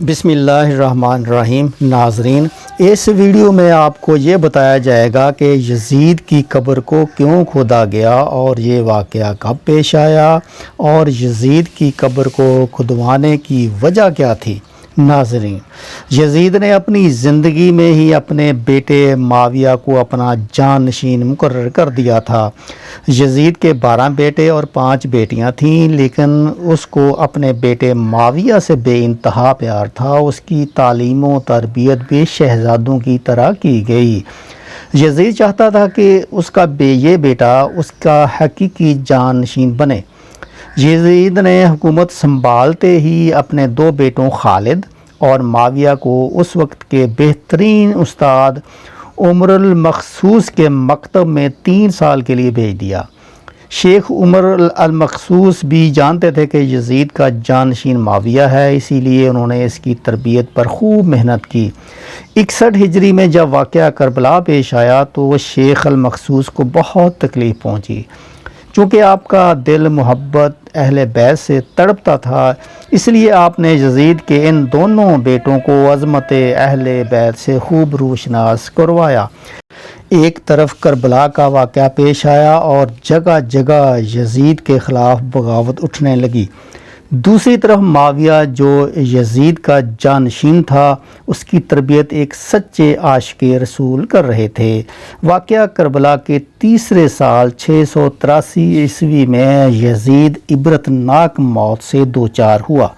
بسم اللہ الرحمن الرحیم۔ ناظرین، اس ویڈیو میں آپ کو یہ بتایا جائے گا کہ یزید کی قبر کو کیوں کھودا گیا اور یہ واقعہ کب پیش آیا اور یزید کی قبر کو کھدوانے کی وجہ کیا تھی۔ ناظرین، یزید نے اپنی زندگی میں ہی اپنے بیٹے معاویہ کو اپنا جانشین مقرر کر دیا تھا۔ یزید کے 12 بیٹے اور 5 بیٹیاں تھیں، لیکن اس کو اپنے بیٹے معاویہ سے بے انتہا پیار تھا۔ اس کی تعلیم و تربیت بھی شہزادوں کی طرح کی گئی۔ یزید چاہتا تھا کہ اس کا یہ بیٹا اس کا حقیقی جانشین بنے۔ یزید نے حکومت سنبھالتے ہی اپنے 2 بیٹوں خالد اور معاویہ کو اس وقت کے بہترین استاد عمر المخصوص کے مکتب میں 3 سال کے لیے بھیج دیا۔ شیخ عمر المخصوص بھی جانتے تھے کہ یزید کا جانشین معاویہ ہے، اسی لیے انہوں نے اس کی تربیت پر خوب محنت کی۔ 61 ہجری میں جب واقعہ کربلا پیش آیا تو شیخ المخصوص کو بہت تکلیف پہنچی۔ چونکہ آپ کا دل محبت اہل بیت سے تڑپتا تھا، اس لیے آپ نے یزید کے ان دونوں بیٹوں کو عظمت اہل بیت سے خوب روشناس کروایا۔ ایک طرف کربلا کا واقعہ پیش آیا اور جگہ جگہ یزید کے خلاف بغاوت اٹھنے لگی۔ دوسری طرف معاویہ جو یزید کا جانشین تھا، اس کی تربیت ایک سچے عاشق رسول کر رہے تھے۔ واقعہ کربلا کے تیسرے سال 683 عیسوی میں یزید عبرتناک موت سے دوچار ہوا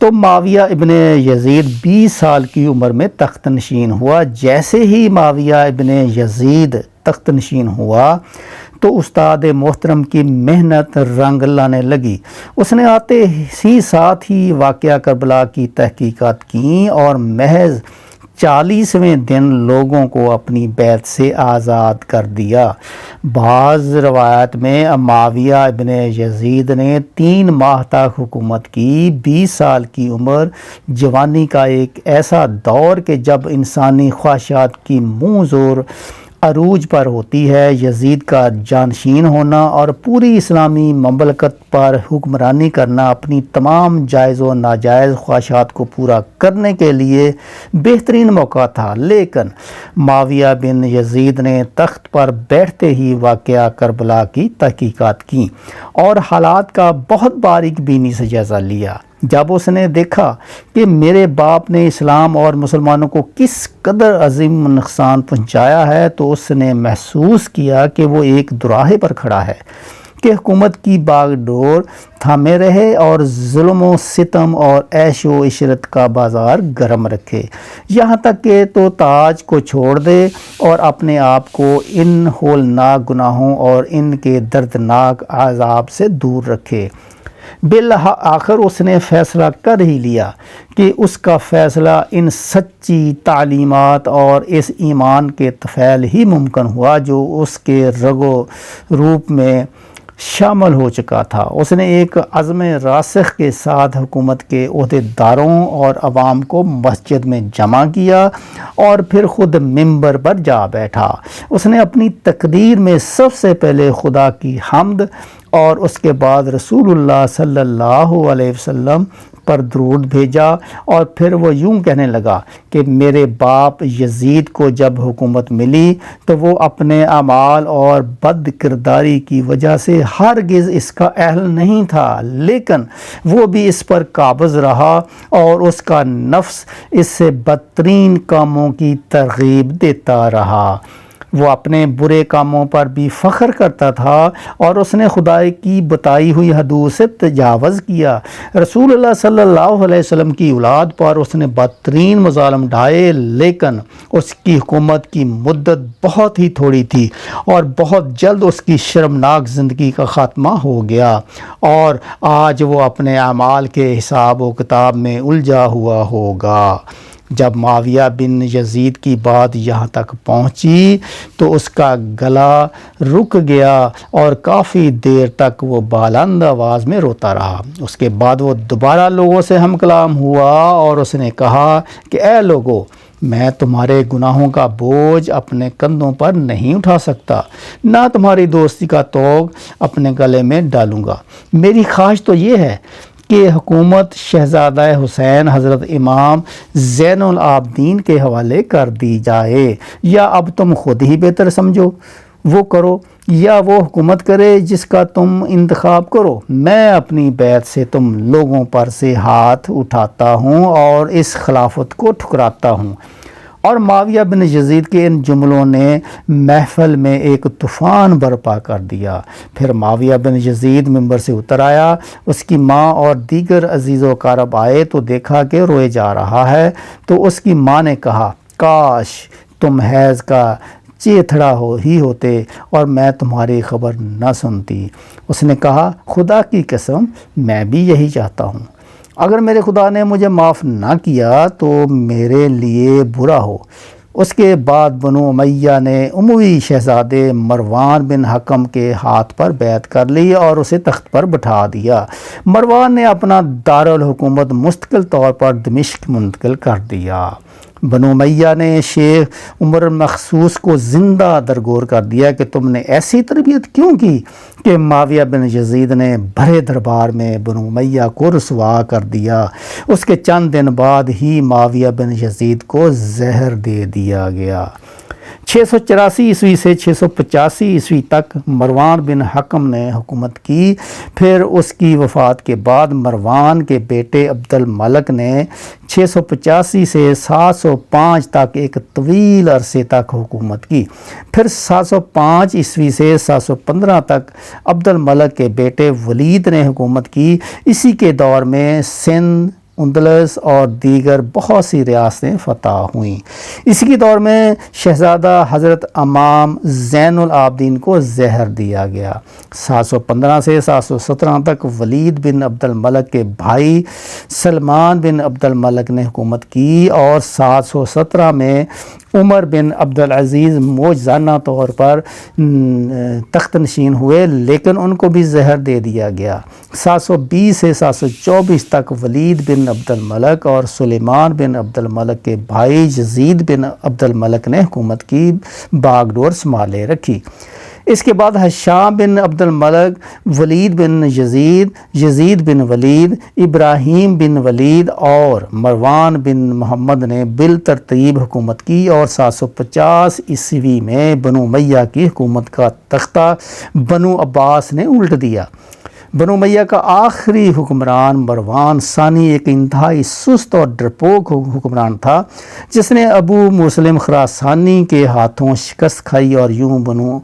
تو معاویہ ابن یزید 20 سال کی عمر میں تخت نشین ہوا۔ جیسے ہی معاویہ ابن یزید تخت نشین ہوا تو استاد محترم کی محنت رنگ لانے لگی۔ اس نے آتے ہی ساتھ ہی واقعہ کربلا کی تحقیقات کیں اور محض 40ویں دن لوگوں کو اپنی بیت سے آزاد کر دیا۔ بعض روایت میں معاویہ ابن یزید نے 3 ماہ تک حکومت کی۔ 20 سال کی عمر جوانی کا ایک ایسا دور کہ جب انسانی خواہشات کی منہ زور عروج پر ہوتی ہے۔ یزید کا جانشین ہونا اور پوری اسلامی مملکت پر حکمرانی کرنا اپنی تمام جائز و ناجائز خواہشات کو پورا کرنے کے لیے بہترین موقع تھا، لیکن معاویہ بن یزید نے تخت پر بیٹھتے ہی واقعہ کربلا کی تحقیقات کی اور حالات کا بہت باریک بینی سے جائزہ لیا۔ جب اس نے دیکھا کہ میرے باپ نے اسلام اور مسلمانوں کو کس قدر عظیم نقصان پہنچایا ہے تو اس نے محسوس کیا کہ وہ ایک دوراہے پر کھڑا ہے کہ حکومت کی باغ ڈور تھامے رہے اور ظلم و ستم اور عیش و عشرت کا بازار گرم رکھے، یہاں تک کہ تو تاج کو چھوڑ دے اور اپنے آپ کو ان ہولناک گناہوں اور ان کے دردناک عذاب سے دور رکھے۔ بالآخر اس نے فیصلہ کر ہی لیا کہ اس کا فیصلہ ان سچی تعلیمات اور اس ایمان کے طفیل ہی ممکن ہوا جو اس کے رگ و روپ میں شامل ہو چکا تھا۔ اس نے ایک عزم راسخ کے ساتھ حکومت کے عہدیداروں اور عوام کو مسجد میں جمع کیا اور پھر خود منبر پر جا بیٹھا۔ اس نے اپنی تقریر میں سب سے پہلے خدا کی حمد اور اس کے بعد رسول اللہ صلی اللہ علیہ وسلم پر درود بھیجا اور پھر وہ یوں کہنے لگا کہ میرے باپ یزید کو جب حکومت ملی تو وہ اپنے اعمال اور بد کرداری کی وجہ سے ہرگز اس کا اہل نہیں تھا، لیکن وہ بھی اس پر قابض رہا اور اس کا نفس اس سے بدترین کاموں کی ترغیب دیتا رہا۔ وہ اپنے برے کاموں پر بھی فخر کرتا تھا اور اس نے خدا کی بتائی ہوئی حدود سے تجاوز کیا۔ رسول اللہ صلی اللہ علیہ وسلم کی اولاد پر اس نے بدترین مظالم ڈھائے، لیکن اس کی حکومت کی مدت بہت ہی تھوڑی تھی اور بہت جلد اس کی شرمناک زندگی کا خاتمہ ہو گیا اور آج وہ اپنے اعمال کے حساب و کتاب میں الجھا ہوا ہوگا۔ جب معاویہ بن یزید کی بات یہاں تک پہنچی تو اس کا گلا رک گیا اور کافی دیر تک وہ بلند آواز میں روتا رہا۔ اس کے بعد وہ دوبارہ لوگوں سے ہم کلام ہوا اور اس نے کہا کہ اے لوگو، میں تمہارے گناہوں کا بوجھ اپنے کندھوں پر نہیں اٹھا سکتا، نہ تمہاری دوستی کا توگ اپنے گلے میں ڈالوں گا۔ میری خواہش تو یہ ہے کہ حکومت شہزادہ حسین حضرت امام زین العابدین کے حوالے کر دی جائے، یا اب تم خود ہی بہتر سمجھو وہ کرو، یا وہ حکومت کرے جس کا تم انتخاب کرو؟ میں اپنی بیعت سے تم لوگوں پر سے ہاتھ اٹھاتا ہوں اور اس خلافت کو ٹھکراتا ہوں۔ اور معاویہ بن یزید کے ان جملوں نے محفل میں ایک طوفان برپا کر دیا۔ پھر معاویہ بن یزید ممبر سے اتر آیا، اس کی ماں اور دیگر عزیز و اقارب آئے تو دیکھا کہ روئے جا رہا ہے، تو اس کی ماں نے کہا، کاش تم حیض کا چیتھڑا ہی ہوتے اور میں تمہاری خبر نہ سنتی۔ اس نے کہا، خدا کی قسم میں بھی یہی چاہتا ہوں، اگر میرے خدا نے مجھے معاف نہ کیا تو میرے لیے برا ہو۔ اس کے بعد بنو امیہ نے اموی شہزادے مروان بن حکم کے ہاتھ پر بیعت کر لی اور اسے تخت پر بٹھا دیا۔ مروان نے اپنا دارالحکومت مستقل طور پر دمشق منتقل کر دیا۔ بنو امیہ نے شیخ عمر مخصوص کو زندہ درگور کر دیا کہ تم نے ایسی تربیت کیوں کی کہ معاویہ بن یزید نے بھرے دربار میں بنو امیہ کو رسوا کر دیا۔ اس کے چند دن بعد ہی معاویہ بن یزید کو زہر دے دیا گیا۔ 684 عیسوی سے 685 عیسوی تک مروان بن حکم نے حکومت کی۔ پھر اس کی وفات کے بعد مروان کے بیٹے عبد الملک نے 685 سے 705 تک ایک طویل عرصے تک حکومت کی۔ پھر 705 عیسوی سے 715 تک عبد الملک کے بیٹے ولید نے حکومت کی۔ اسی کے دور میں سندھ، اندلس اور دیگر بہت سی ریاستیں فتح ہوئیں۔ اسی کے دور میں شہزادہ حضرت امام زین العابدین کو زہر دیا گیا۔ 715 سے 717 تک ولید بن عبد الملک کے بھائی سلمان بن عبد الملک نے حکومت کی، اور 717 میں عمر بن عبدالعزیز موجزانہ طور پر تخت نشین ہوئے، لیکن ان کو بھی زہر دے دیا گیا۔ 720 سے 724 تک ولید بن عبد الملک اور سلیمان بن عبد الملک کے بھائی یزید بن عبد الملک نے حکومت کی باغ ڈور سنبھالے رکھی۔ اس کے بعد ہشام بن عبد الملک، ولید بن یزید، یزید بن ولید، ابراہیم بن ولید اور مروان بن محمد نے بالترتیب حکومت کی، اور 750 عیسوی میں بنو امیہ کی حکومت کا تختہ بنو عباس نے الٹ دیا۔ بنو امیہ کا آخری حکمران مروان ثانی ایک انتہائی سست اور ڈرپوک حکمران تھا، جس نے ابو مسلم خراسانی کے ہاتھوں شکست کھائی، اور یوں بنو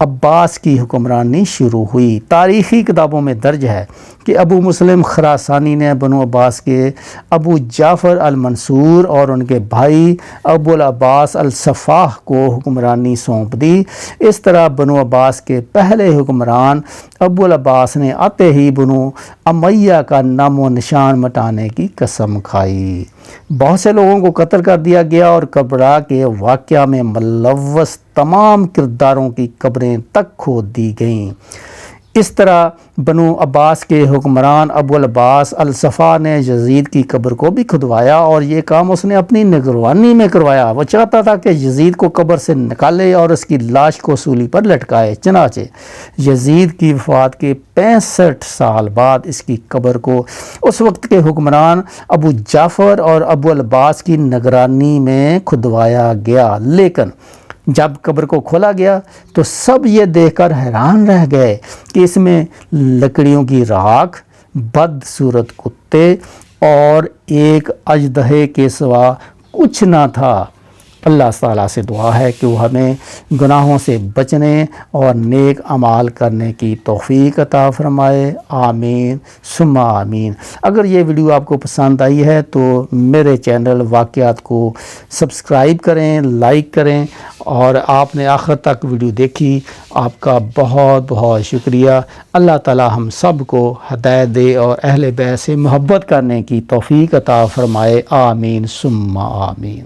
عباس کی حکمرانی شروع ہوئی۔ تاریخی کتابوں میں درج ہے کہ ابو مسلم خراسانی نے بنو عباس کے ابو جعفر المنصور اور ان کے بھائی ابو العباس الصفاح کو حکمرانی سونپ دی۔ اس طرح بنو عباس کے پہلے حکمران ابو العباس نے آتے ہی بنو امیہ کا نام و نشان مٹانے کی قسم کھائی۔ بہت سے لوگوں کو قتل کر دیا گیا، اور کربلا کے واقعہ میں ملوث تمام کرداروں کی قبریں تک کھود دی گئیں۔ اس طرح بنو عباس کے حکمران ابو العباس الصفا نے یزید کی قبر کو بھی کھدوایا، اور یہ کام اس نے اپنی نگرانی میں کروایا۔ وہ چاہتا تھا کہ یزید کو قبر سے نکالے اور اس کی لاش کو سولی پر لٹکائے۔ چنانچہ یزید کی وفات کے 65 سال بعد اس کی قبر کو اس وقت کے حکمران ابو جعفر اور ابو العباس کی نگرانی میں کھدوایا گیا، لیکن جب قبر کو کھولا گیا تو سب یہ دیکھ کر حیران رہ گئے کہ اس میں لکڑیوں کی راکھ، بدصورت کتے اور ایک اژدہے کے سوا کچھ نہ تھا۔ اللہ تعالیٰ سے دعا ہے کہ وہ ہمیں گناہوں سے بچنے اور نیک اعمال کرنے کی توفیق عطا فرمائے، آمین ثم آمین۔ اگر یہ ویڈیو آپ کو پسند آئی ہے تو میرے چینل واقعات کو سبسکرائب کریں، لائک کریں، اور آپ نے آخر تک ویڈیو دیکھی، آپ کا بہت بہت شکریہ۔ اللہ تعالیٰ ہم سب کو ہدایت دے اور اہل بیت سے محبت کرنے کی توفیق عطا فرمائے، آمین ثم آمین۔